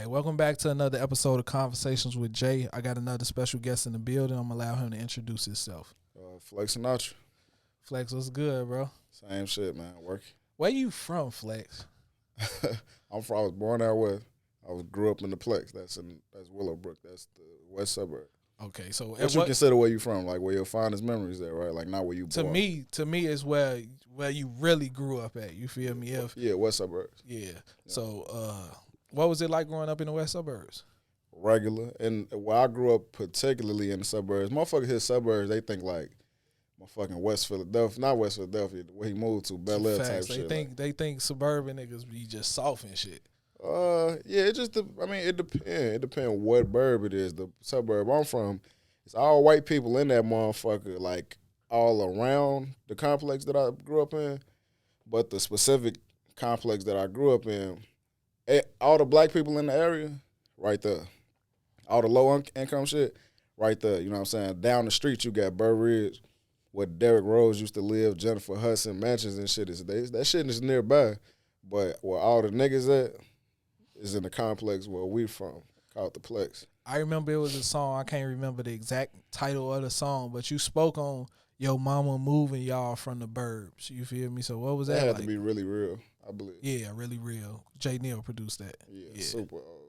right, welcome back to another episode of Conversations with Jay. I got another special guest in the building. I'm going to allow him to introduce himself. Flex Sinatra. Flex, what's good, bro? Same shit, man. Working. Where you from, Flex? I was born out west. Grew up in the Plex. That's Willowbrook. That's the west suburb. Okay, so What you consider where you from? Like where your fondest memories there, right? Like not where you born. To me is where you really grew up at. You feel me? West suburbs. Yeah. So what was it like growing up in the west suburbs? Regular. And where I grew up particularly in the suburbs, motherfuckers hit suburbs, they think like motherfucking West Philadelphia, not West Philadelphia, where he moved to, Bel Air type shit. They think suburban niggas be just soft and shit. It depends. It depends what burb it is. The suburb I'm from, it's all white people in that motherfucker, like all around the complex that I grew up in. But the specific complex that I grew up in, all the black people in the area, right there. All the low income shit, right there. You know what I'm saying? Down the street, you got Burr Ridge, where Derrick Rose used to live, Jennifer Hudson mansions and shit. That shit is nearby. But where all the niggas at is in the complex where we from, called the Plex. I remember it was a song. I can't remember the exact title of the song, but you spoke on your mama moving y'all from the burbs. You feel me? So what was that had like? To be really real, I believe. Yeah, really real. Jay Neal produced that. Yeah, super old.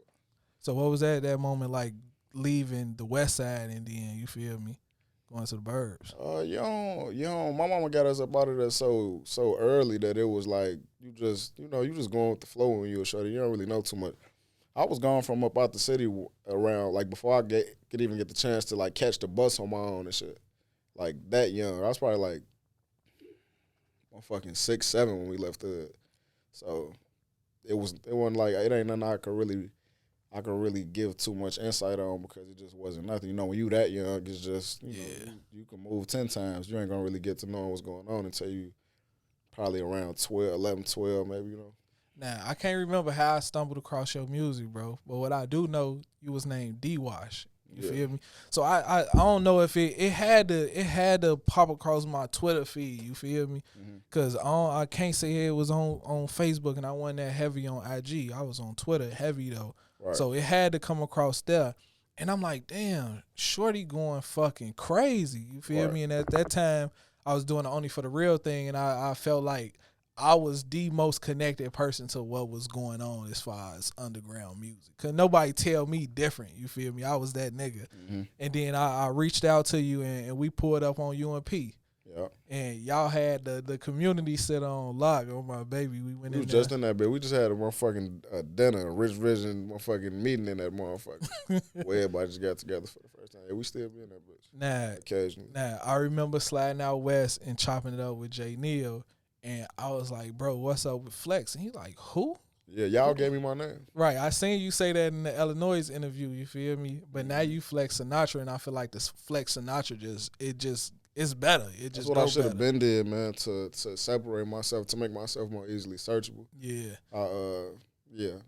So what was that moment like leaving the west side and then, you feel me, going to the burbs? My mama got us up out of there so early that it was like you just going with the flow when you were shorty. You don't really know too much. I was gone from up out the city around like before I could even get the chance to like catch the bus on my own and shit. Like that young. I was probably like fucking 6, 7 when we left the. So it wasn't like it ain't nothing I could really give too much insight on because it just wasn't nothing. You know, when you that young, it's just you can move 10 times. You ain't gonna really get to know what's going on until you probably around 11, 12 maybe, you know. Now, I can't remember how I stumbled across your music, bro. But what I do know, you was named D-Wash. You feel me? So I don't know if it had to pop across my Twitter feed. You feel me? Because I can't say it was on Facebook and I wasn't that heavy on IG. I was on Twitter heavy though. Right. So it had to come across there. And I'm like, damn, shorty going fucking crazy. You feel me? And at that time, I was doing the Only for the Real thing, and I felt like I was the most connected person to what was going on as far as underground music. Because nobody tell me different, you feel me? I was that nigga. Mm-hmm. And then I reached out to you, and we pulled up on UMP. Yeah. And y'all had the community sit on lock. Oh, my baby. We went in there. Just in that bit. We just had a motherfucking dinner, a Rich Vision motherfucking meeting in that motherfucker. Where everybody just got together for the first time. Yeah, we still be in that bitch. Occasionally. I remember sliding out west and chopping it up with Jay Neal. And I was like, bro, what's up with Flex? And he's like, who? Yeah, y'all gave me my name. Right. I seen you say that in the Illinois interview, you feel me? But now you Flex Sinatra, and I feel like this Flex Sinatra it's better. That's what I should have been did, man, to separate myself, to make myself more easily searchable. Yeah.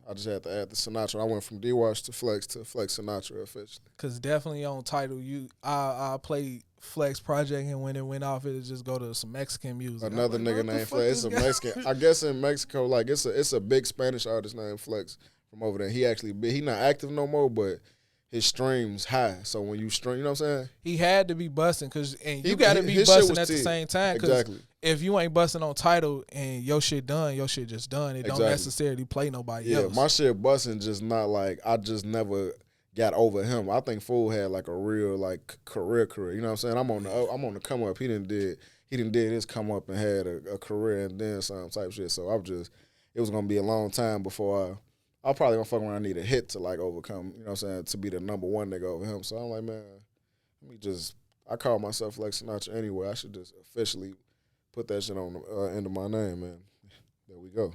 I just had to add the Sinatra. I went from D-Wash to Flex Sinatra officially. Because definitely on title, I played Flex Project, and when it went off, it'd just go to some Mexican music. Another nigga named Flex. It's a Mexican. I guess in Mexico, like it's a big Spanish artist named Flex from over there. He not active no more, but his streams high. So when you stream, you know what I'm saying? He had to be busting, you got to be busting at the same time. Exactly. If you ain't busting on title and your shit done, your shit just done. It don't necessarily play nobody else. Yeah, my shit busting just not like, I just never got over him. I think Fool had like a real like career. You know what I'm saying? I'm on the come up. He didn't did his come up and had a career and then some type shit. So it was gonna be a long time before I probably gonna fuck around and need a hit to like overcome, you know what I'm saying, to be the number one nigga over him. So I'm like, man, I call myself Flex Sinatra anyway. I should just officially put that shit on the end of my name, man. There we go.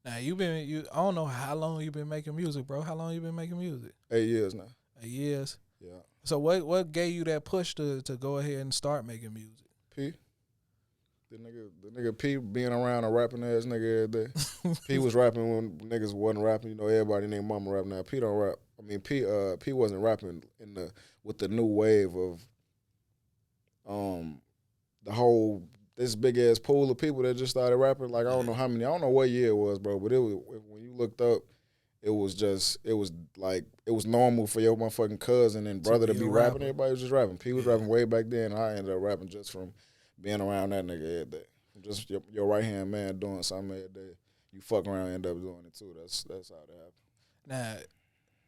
Now I don't know how long you been making music, bro. How long you been making music? 8 years now. 8 years? Yeah. So what gave you that push to go ahead and start making music? P. The nigga P being around a rapping ass nigga every day. P was rapping when niggas wasn't rapping. You know, everybody named Mama rap now. P don't rap. I mean, P wasn't rapping with the new wave of the whole this big ass pool of people that just started rapping. Like I don't know what year it was, bro, but it was when you looked up it was like it was normal for your motherfucking cousin and brother to be rapping. Everybody was just rapping. P was rapping way back then. And I ended up rapping just from being around that nigga every day. Just your right hand man doing something every day. You fuck around and end up doing it too. That's how that happened. Now,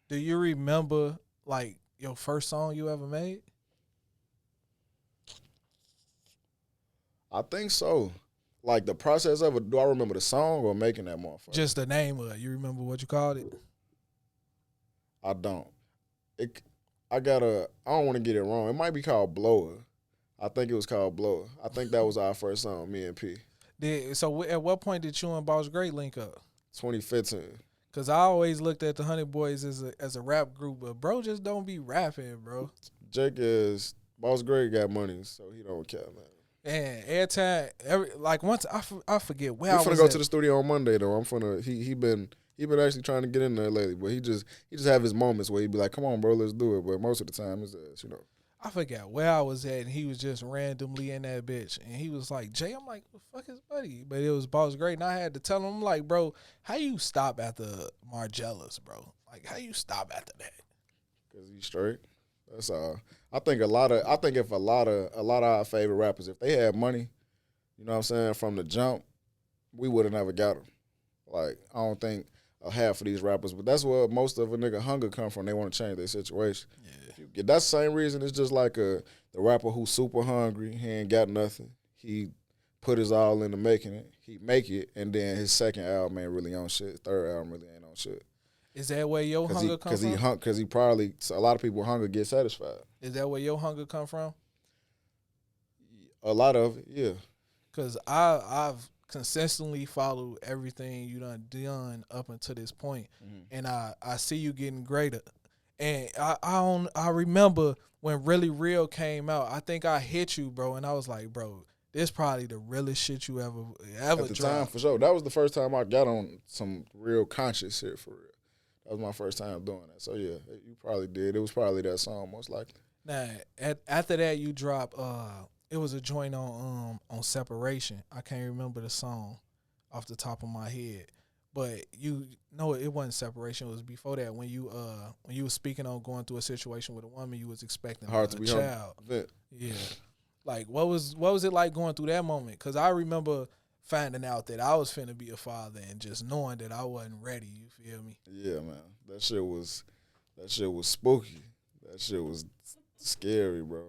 do you remember like your first song you ever made? I think so. Like the process of it, do I remember the song or making that motherfucker? Just the name of it. You remember what you called it? I don't. I don't want to get it wrong. It might be called Blower. I think it was called Blower. I think that was our first song, me and P. So at what point did you and Boss Great link up? 2015. Cause I always looked at the Honey Boys as a rap group, but bro just don't be rapping, bro. Jake is Boss Great got money, so he don't care, man. And every time, once I forget where I was. We finna go to the studio on Monday though. He been actually trying to get in there lately, but he just have his moments where he be like, "Come on, bro, let's do it." But most of the time, it's I forgot where I was at, and he was just randomly in that bitch, and he was like, "Jay," I'm like, "What the fuck is buddy?" But it was Boss Great, and I had to tell him, I'm like, "Bro, how you stop after Margellas, bro? Like, how you stop after that?" Cause he's straight. That's all. I think if a lot of our favorite rappers, if they had money, you know what I'm saying, from the jump, we would have never got them. Like, I don't think half of these rappers, but that's where most of a nigga hunger come from. They want to change their situation. Yeah. That's the same reason. It's just like the rapper who's super hungry. He ain't got nothing. He put his all into making it. He make it, and then his second album ain't really on shit. Third album really ain't on shit. Is that where your hunger come from? Because he probably, a lot of people hunger get satisfied. Is that where your hunger come from? A lot of it, yeah. Because I've consistently followed everything you done up until this point, and I see you getting greater. And I remember when Really Real came out. I think I hit you, bro, and I was like, bro, this probably the realest shit you ever At the dropped. time, for sure. That was the first time I got on some real conscious shit for real. That was my first time doing that. So yeah, you probably did. It was probably that song most likely. Nah, after that you dropped it was a joint on Separation. I can't remember the song off the top of my head. But it wasn't Separation. It was before that when you were speaking on going through a situation with a woman you was expecting a child. Yeah. Like what was it like going through that moment? Cuz I remember finding out that I was finna be a father and just knowing that I wasn't ready, you feel me? Yeah, man. That shit was spooky. That shit was scary, bro.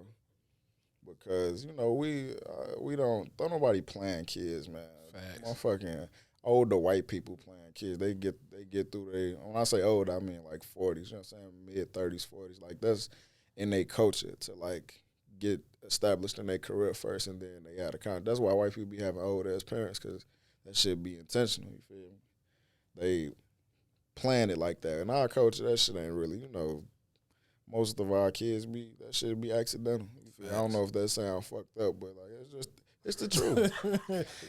Because, we don't nobody playing kids, man. Facts. Motherfucking older white people playing kids. They get through when I say old, I mean like 40s, you know what I'm saying? Mid-30s, 40s. Like that's in their culture to like get established in their career first and then they out of contact. That's why white people be having old ass parents, because that shit be intentional, you feel me? They plan it like that. In our culture, that shit ain't really, most of our kids that shit be accidental. I don't know if that sound fucked up, but like it's the truth.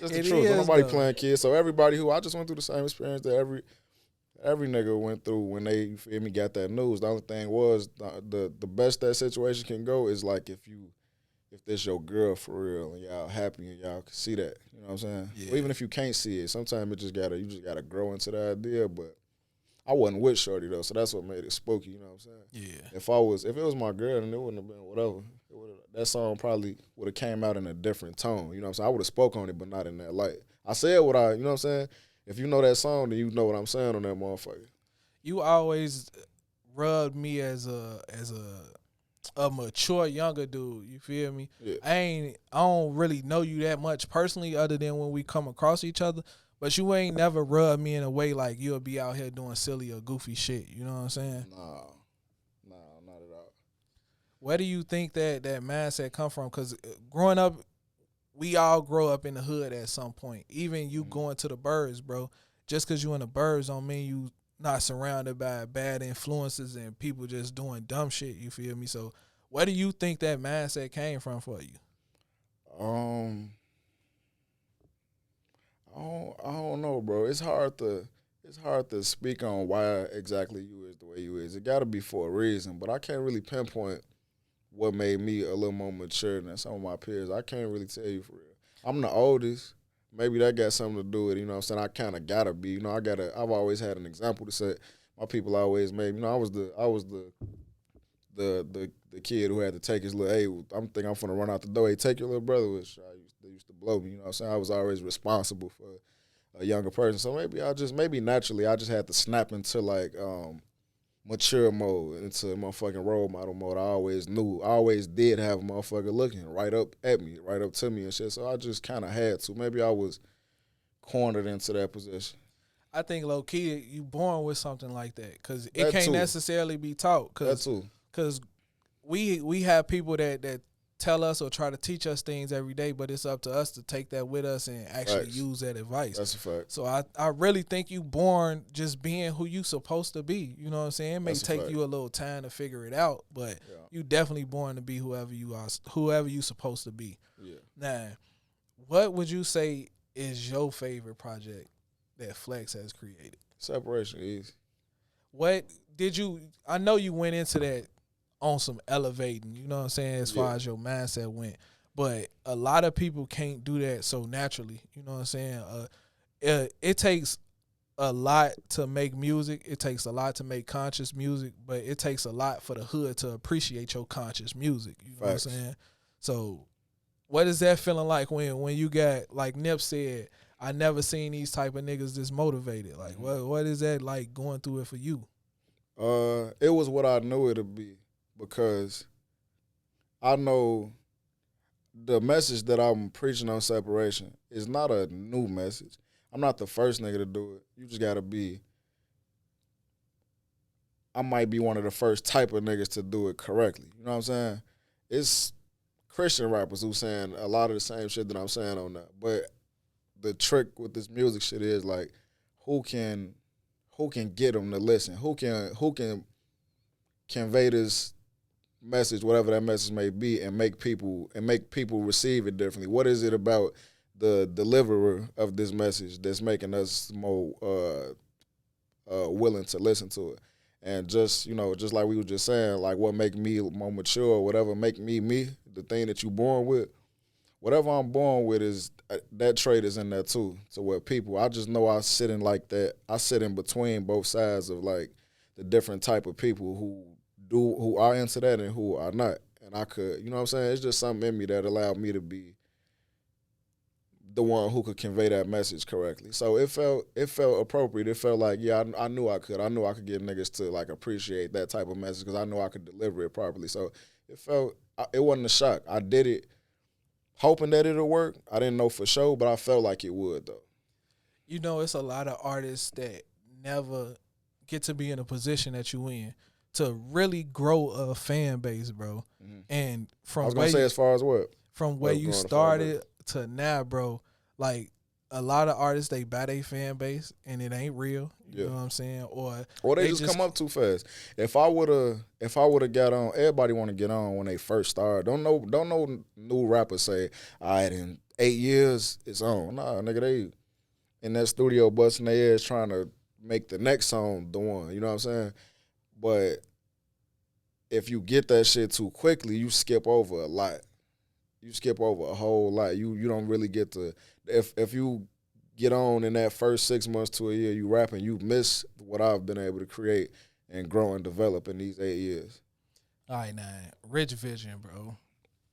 It's the truth. Nobody playing kids. So everybody I just went through the same experience that every nigga went through when they, you feel me, got that news. The only thing was the best that situation can go is like if this your girl for real and y'all happy and y'all can see that. You know what I'm saying? Yeah. Or even if you can't see it, sometimes you just gotta grow into the idea. But I wasn't with Shorty though, so that's what made it spooky, you know what I'm saying? Yeah. If it was my girl, then it wouldn't have been whatever. That song probably would have came out in a different tone, you know what I'm saying? I would have spoke on it, but not in that light. I said what you know what I'm saying? If you know that song, then you know what I'm saying on that motherfucker. You always rubbed me as a mature younger dude, you feel me? Yeah. I don't really know you that much personally other than when we come across each other. But you ain't never rubbed me in a way like you'll be out here doing silly or goofy shit. You know what I'm saying? No, not at all. Where do you think that mindset come from? Because growing up, we all grow up in the hood at some point. Even you going to the burbs, bro. Just because you in the burbs don't mean you not surrounded by bad influences and people just doing dumb shit. You feel me? So where do you think that mindset came from for you? I don't know, bro. It's hard to speak on why exactly you is the way you is. It got to be for a reason, but I can't really pinpoint what made me a little more mature than some of my peers. I can't really tell you for real. I'm the oldest. Maybe that got something to do with it, you know what I'm saying? I kind of got to be, I've always had an example to set. my people always made. You know, I was the kid who had to take his little. Hey, I'm thinking I'm finna run out the door. Hey, take your little brother. Which they used to blow me. You know what I'm saying? I was always responsible for a younger person. So maybe naturally I just had to snap into like mature mode, into motherfucking role model mode. I always did have a motherfucker looking right up at me, right up to me and shit. So I just kind of had to. Maybe I was cornered into that position. I think low key you born with something like that because it That can't too. necessarily be taught. That too. Because we have people that tell us or try to teach us things every day, but it's up to us to take that with us and actually Facts. use that advice. That's a fact. So I really think you born just being who you supposed to be. You know what I'm saying? It may That's a take fact. you a little time to figure it out, but Yeah. you definitely born to be whoever you supposed to be. Yeah. Now, what would you say is your favorite project that Flex has created? Separation easy. What did you? I know you went into that on some elevating, you know what I'm saying, as far as your mindset went. But a lot of people can't do that so naturally, you know what I'm saying? It takes a lot to make music. It takes a lot to make conscious music, but it takes a lot for the hood to appreciate your conscious music, you know Facts. what I'm saying? So what is that feeling like when you got, like Nip said, I never seen these type of niggas this motivated? Like, what is that like going through it for you? It was what I knew it'd be because I know the message that I'm preaching on separation is not a new message. I'm not the first nigga to do it. You just gotta be. I might be one of the first type of niggas to do it correctly. You know what I'm saying? It's Christian rappers who saying a lot of the same shit that I'm saying on that. But the trick with this music shit is like, who can get them to listen? Who can convey this message, whatever that message may be, and make people receive it differently? What is it about the deliverer of this message that's making us more willing to listen to it? And just like we were just saying, like what make me more mature, whatever make me, the thing that you born with, whatever I'm born with is that trait is in there too. So what people, I just know I sit in like that. I sit in between both sides of like the different type of people who are into that and who are not. And I could, you know what I'm saying? It's just something in me that allowed me to be the one who could convey that message correctly. So it felt appropriate. It felt like, yeah, I knew I could. I knew I could get niggas to like appreciate that type of message because I knew I could deliver it properly. So it wasn't a shock. I did it hoping that it'll work. I didn't know for sure, but I felt like it would though. You know, it's a lot of artists that never get to be in a position that you in to really grow a fan base, bro. Mm-hmm. And from I was gonna say as far as what? From where you started to now, bro, like a lot of artists, they buy their fan base and it ain't real. You know what I'm saying? Or they just come up too fast. If I would've got on, everybody want to get on when they first start. Don't know new rappers say, all right, in 8 years it's on. Nah, nigga, they in that studio busting their ass trying to make the next song the one. You know what I'm saying? But if you get that shit too quickly, you skip over a lot. You skip over a whole lot. You don't really get to, if you get on in that first 6 months to a year you rapping, you miss what I've been able to create and grow and develop in these 8 years. All right, now, Rich Vision, bro.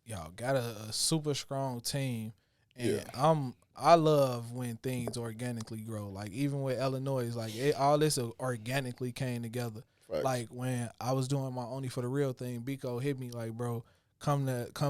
Y'all got a super strong team. And I love when things organically grow. Like even with Illinois, like all this organically came together. Facts. Like when I was doing my Only for the Real thing, Biko hit me like, bro, come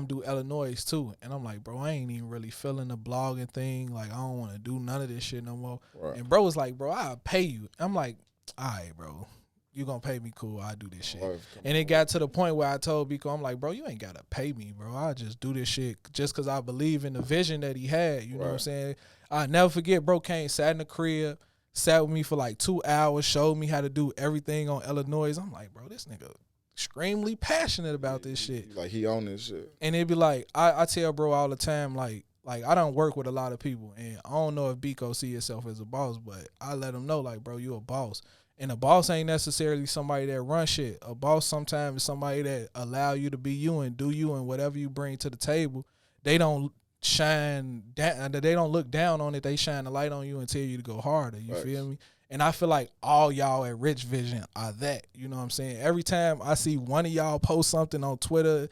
do Illinois too. And I'm like, bro, I ain't even really feeling the blogging thing. Like I don't want to do none of this shit no more. Right. And bro was like, bro, I'll pay you. I'm like, all right, bro. You gonna pay me, cool, I'll do this shit. And it got to the point where I told Biko, I'm like, bro, you ain't gotta pay me, bro. I'll just do this shit just cause I believe in the vision that he had. You know what I'm saying? I'll never forget, bro came, sat in the crib, sat with me for like 2 hours, showed me how to do everything on Illinois. I'm like, bro, this nigga extremely passionate about this shit. Like he on this shit. And it'd be like, I tell bro all the time, like I don't work with a lot of people, and I don't know if Biko see himself as a boss, but I let him know, like, bro, you a boss. And a boss ain't necessarily somebody that run shit. A boss sometimes is somebody that allow you to be you and do you, and whatever you bring to the table, they don't shine down, they don't look down on it. They shine the light on you and tell you to go harder. You feel me? And I feel like all y'all at Rich Vision are that. You know what I'm saying? Every time I see one of y'all post something on Twitter,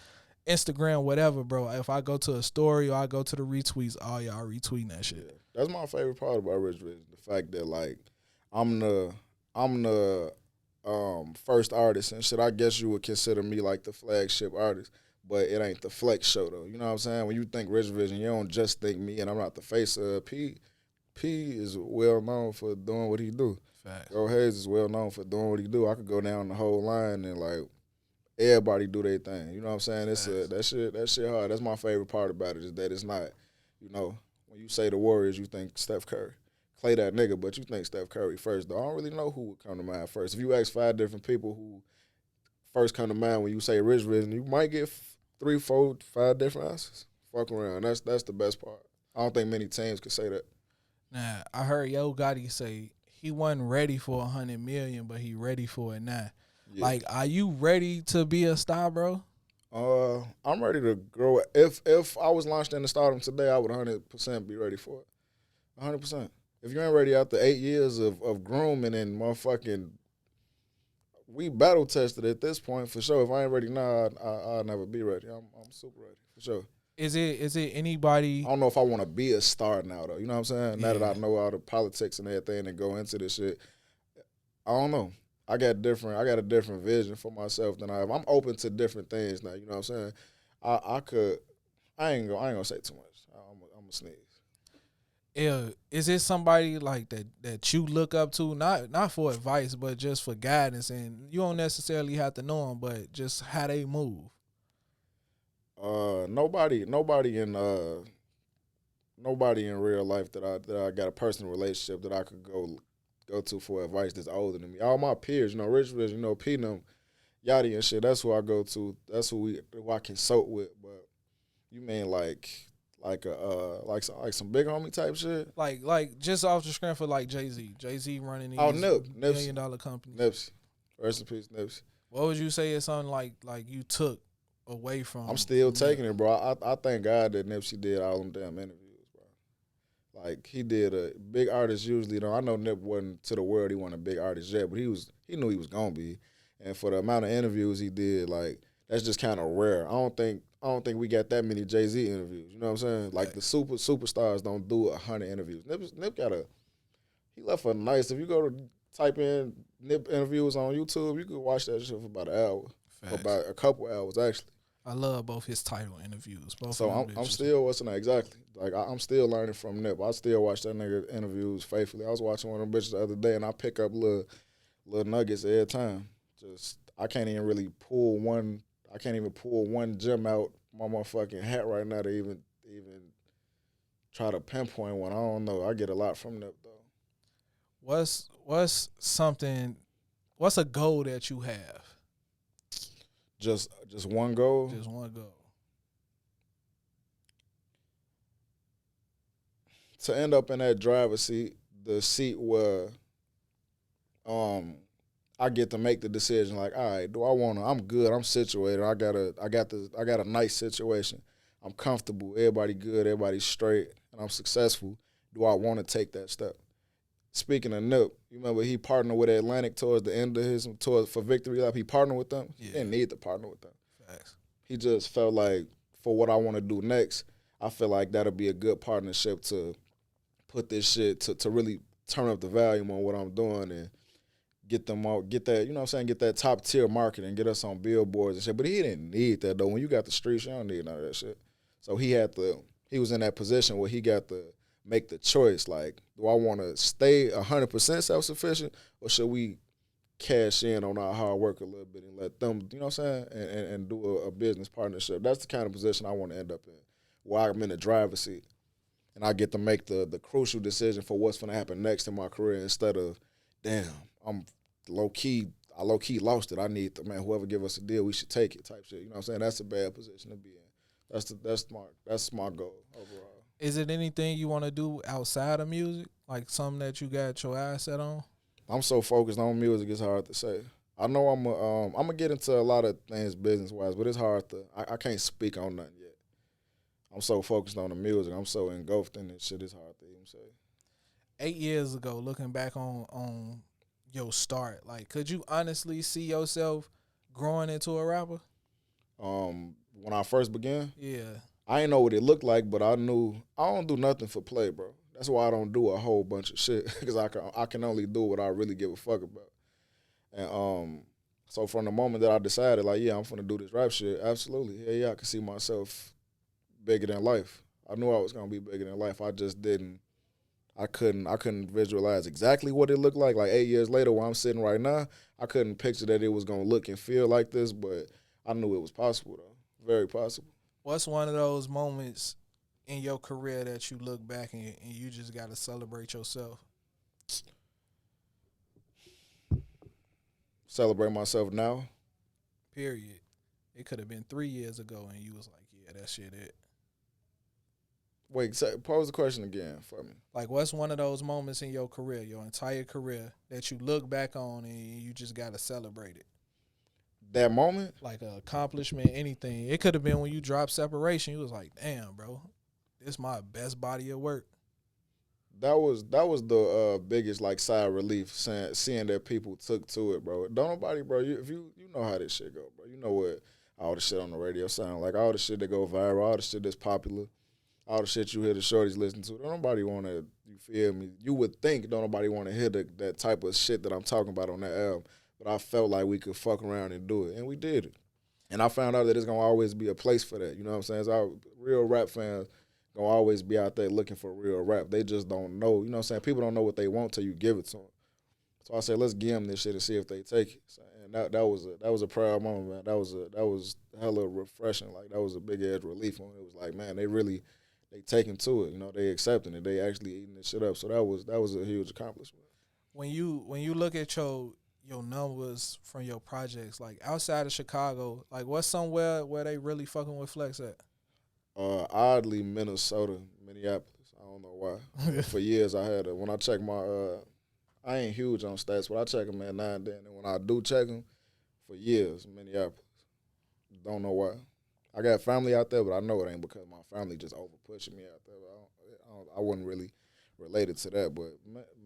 Instagram, whatever, bro, if I go to a story or I go to the retweets, all y'all retweeting that shit. Yeah. That's my favorite part about Rich Vision. The fact that like I'm the first artist and shit. I guess you would consider me like the flagship artist, but it ain't the Flex show though. You know what I'm saying? When you think Rich Vision, you don't just think me and I'm not the face of P. P is well known for doing what he do. Facts. Go Hayes is well known for doing what he do. I could go down the whole line and like everybody do their thing. You know what I'm saying? It's that shit hard. That's my favorite part about it is that it's not, you know, when you say the Warriors, you think Steph Curry. Clay that nigga, but you think Steph Curry first, though. I don't really know who would come to mind first. If you ask 5 different people who first come to mind when you say Rich Vision, you might get 3, 4, 5 different answers. Fuck around. That's the best part. I don't think many teams could say that. Nah, I heard Yo Gotti say he wasn't ready for 100 million, but he ready for it now. Yeah. Like, are you ready to be a star, bro? I'm ready to grow. If I was launched in the stardom today, I would 100% be ready for it. 100%. If you ain't ready after 8 years of grooming and motherfucking, we battle tested at this point for sure. If I ain't ready now, I'll never be ready. I'm super ready for sure. Is it anybody? I don't know if I want to be a star now though. You know what I'm saying? Yeah. Now that I know all the politics and everything that go into this shit, I don't know. I got a different vision for myself than I have. I'm open to different things now. You know what I'm saying? I ain't gonna say too much. I'm gonna sneeze. Yeah, is it somebody like that you look up to, not for advice, but just for guidance, and you don't necessarily have to know them, but just how they move? Nobody in real life that I got a personal relationship that I could go to for advice that's older than me. All my peers, you know, Rich, you know, P them, Yachty and shit. That's who I go to. That's who I consult with. But you mean like some big homie type shit? Like just off the screen for like Jay-Z. Jay-Z running these $1 million companies. Nipsey. Rest in peace, Nipsey. What would you say is something like you took away from? I'm still taking it, bro. I thank God that Nipsey did all them damn interviews, bro. Like he did a big artist usually. You know, I know Nip wasn't to the world he wasn't a big artist yet, but he knew he was gonna be. And for the amount of interviews he did, like that's just kind of rare. I don't think we got that many Jay-Z interviews. You know what I'm saying? Like the superstars don't do 100 interviews. Nip he left a nice. If you go to type in Nip interviews on YouTube, you could watch that shit for about an hour, for about a couple hours actually. I love both his title interviews. So I'm still exactly like I'm still learning from Nip. I still watch that nigga interviews faithfully. I was watching one of them bitches the other day, and I pick up little nuggets every time. Just I can't even pull one gem out my motherfucking hat right now to even try to pinpoint one. I don't know. I get a lot from Nip though. What's a goal that you have? Just one goal? Just one goal. To end up in that driver's seat, the seat where I get to make the decision like, all right, I'm good, I'm situated, I got a nice situation. I'm comfortable, everybody good, everybody straight, and I'm successful. Do I want to take that step? Speaking of Nip, you remember he partnered with Atlantic towards the end of his for Victory Lap. He partnered with them. Yeah. He didn't need to partner with them. Facts. He just felt like for what I want to do next, I feel like that'll be a good partnership to put this shit to really turn up the volume on what I'm doing and get them out, get that, you know what I'm saying, get that top tier marketing, get us on billboards and shit. But he didn't need that though. When you got the streets, you don't need none of that shit. So he was in that position where he got to make the choice, like, do I want to stay 100% self-sufficient or should we cash in on our hard work a little bit and let them, you know what I'm saying, and do a business partnership? That's the kind of position I want to end up in, where I'm in the driver's seat and I get to make the crucial decision for what's going to happen next in my career instead of, damn, I low-key lost it. I need to, man, whoever give us a deal, we should take it type shit. You know what I'm saying? That's a bad position to be in. That's my goal overall. Is it anything you want to do outside of music? Like something that you got your eyes set on? I'm so focused on music, it's hard to say. I know I'm gonna get into a lot of things business-wise, but it's hard to, I can't speak on nothing yet. I'm so focused on the music. I'm so engulfed in this shit, it's hard to even say. 8 years ago, looking back on your start, like, could you honestly see yourself growing into a rapper? When I first began, Yeah. I didn't know what it looked like, but I knew I don't do nothing for play, bro. That's why I don't do a whole bunch of shit because I can only do what I really give a fuck about. And so from the moment that I decided, like, yeah, I'm gonna do this rap shit, absolutely, yeah, I could see myself bigger than life. I knew I was gonna be bigger than life. I just didn't. I couldn't visualize exactly what it looked like. Like 8 years later, where I'm sitting right now, I couldn't picture that it was gonna look and feel like this, but I knew it was possible though, very possible. What's one of those moments in your career that you look back and you just got to celebrate yourself? Celebrate myself now. Period. It could have been 3 years ago, and you was like, "Yeah, that shit it." Wait, pose the question again for me. Like, what's one of those moments in your career, your entire career, that you look back on and you just got to celebrate it? That moment, Like an accomplishment, anything. It could have been when you dropped Separation. You was like, "Damn, bro, this my best body of work." that was the biggest like side relief, seeing that people took to it, bro. Don't nobody, bro. If you know how this shit go, bro. You know what all the shit on the radio sound like, all the shit that go viral, all the shit that's popular, all the shit you hear the shorties listen to. Don't nobody want to. You feel me? You would think don't nobody want to hear that type of shit that I'm talking about on that album. But I felt like we could fuck around and do it, and we did it. And I found out that it's gonna always be a place for that. You know what I'm saying? It's our real rap fans gonna always be out there looking for real rap. They just don't know. You know what I'm saying? People don't know what they want till you give it to them. So I said, let's give them this shit and see if they take it. So, and that was a proud moment, man. That was hella refreshing. Like that was a big ass relief when it was like, man, they taking to it. You know, they accepting it. They actually eating this shit up. So that was a huge accomplishment. When you look at your numbers from your projects, like outside of Chicago, like what's somewhere where they really fucking with Flex at? Oddly, Minnesota, Minneapolis. I don't know why. For years, I had when I check my. I ain't huge on stats, but I check them at now and then. And when I do check them, for years, Minneapolis. Don't know why. I got family out there, but I know it ain't because my family just over pushing me out there. I wasn't really related to that, but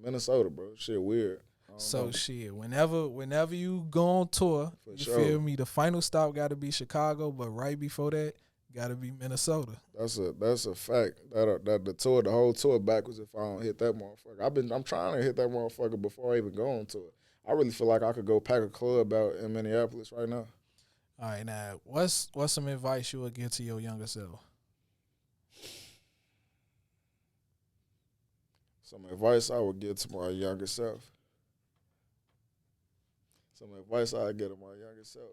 Minnesota, bro, shit weird. So shit, whenever you go on tour, For you sure. feel me? The final stop got to be Chicago, but right before that, got to be Minnesota. That's a fact. That the whole tour backwards if I don't hit that motherfucker. I'm trying to hit that motherfucker before I even go on tour. I really feel like I could go pack a club out in Minneapolis right now. All right, now what's some advice you would give to your younger self? Some advice I would give to my younger self. Some advice I would give to my younger self.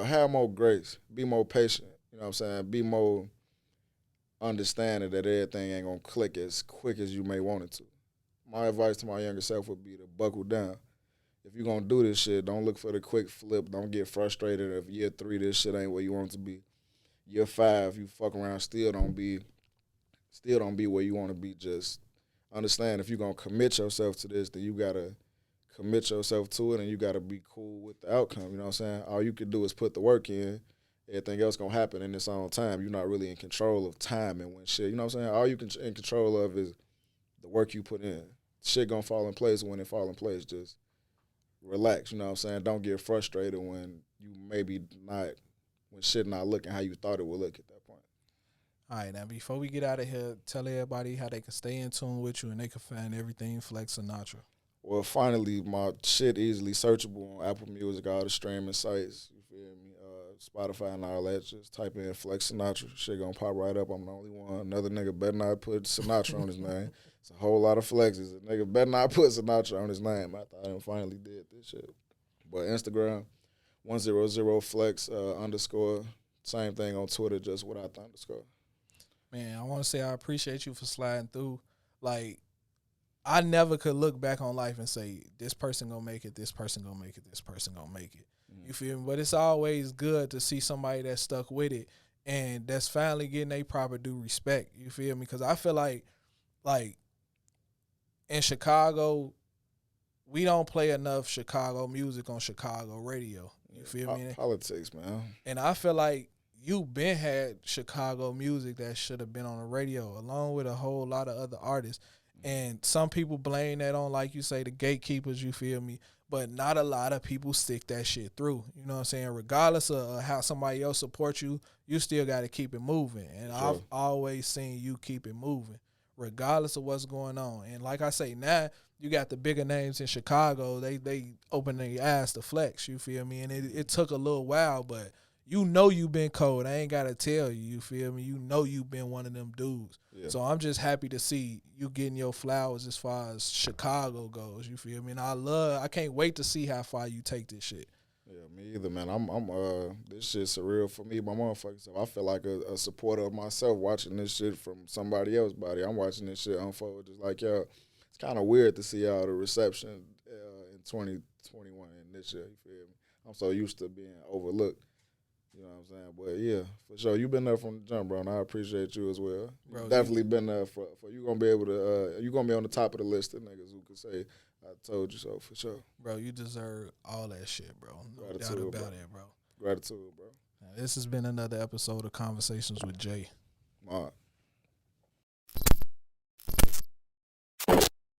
Have more grace. Be more patient. You know what I'm saying? Be more understanding that everything ain't gonna click as quick as you may want it to. My advice to my younger self would be to buckle down. If you're gonna do this shit, don't look for the quick flip. Don't get frustrated if year 3 this shit ain't where you want it to be. Year 5, you fuck around, still don't be where you want to be. Just understand if you're gonna commit yourself to this, then you gotta commit yourself to it, and you gotta be cool with the outcome. You know what I'm saying? All you can do is put the work in. Everything else gonna happen in its own time. You're not really in control of time and when shit. You know what I'm saying? All you can in control of is the work you put in. Shit gonna fall in place when it fall in place. Just relax. You know what I'm saying? Don't get frustrated when you maybe not when shit not looking how you thought it would look at that point. All right, now before we get out of here, tell everybody how they can stay in tune with you and they can find everything Flex Sinatra. Well, finally, my shit easily searchable on Apple Music, all the streaming sites. You feel me? Spotify and all that. Just type in Flex Sinatra. Shit gonna pop right up. I'm the only one. Another nigga better not put Sinatra on his name. It's a whole lot of flexes. A nigga better not put Sinatra on his name after I done finally did this shit. But Instagram, 100flex underscore. Same thing on Twitter, just without the underscore. Man, I want to say I appreciate you for sliding through. Like, I never could look back on life and say, this person gonna make it, this person gonna make it, this person gonna make it. Mm-hmm. You feel me? But it's always good to see somebody that's stuck with it and that's finally getting their proper due respect. You feel me? Because I feel like in Chicago, we don't play enough Chicago music on Chicago radio. You feel me? Politics, man. And I feel like you been had Chicago music that should have been on the radio, along with a whole lot of other artists. And some people blame that on, like you say, the gatekeepers, you feel me? But not a lot of people stick that shit through. You know what I'm saying? Regardless of how somebody else supports you, you still got to keep it moving. And Sure. I've always seen you keep it moving, regardless of what's going on. And like I say, now you got the bigger names in Chicago. They open their ass to Flex, you feel me? And it took a little while, but you know you been cold. I ain't got to tell you, you feel me? You know you been one of them dudes. Yeah. So I'm just happy to see you getting your flowers as far as Chicago goes, you feel me? And I can't wait to see how far you take this shit. Yeah, me either, man. I'm this shit surreal for me, my motherfucking self. I feel like a supporter of myself watching this shit from somebody else's body. I'm watching this shit unfold just like y'all. It's kind of weird to see all the reception in 2021 and this year, you feel me? I'm so used to being overlooked. You know what I'm saying? But yeah, for sure. You've been there from the jump, bro, and I appreciate you as well. Bro, You've definitely been there for you gonna be able to you gonna be on the top of the list of niggas who could say I told you so, for sure. Bro, you deserve all that shit, bro. No Gratitude, doubt about bro. it, bro. Gratitude, bro. Now, this has been another episode of Conversations with Jay. Mark.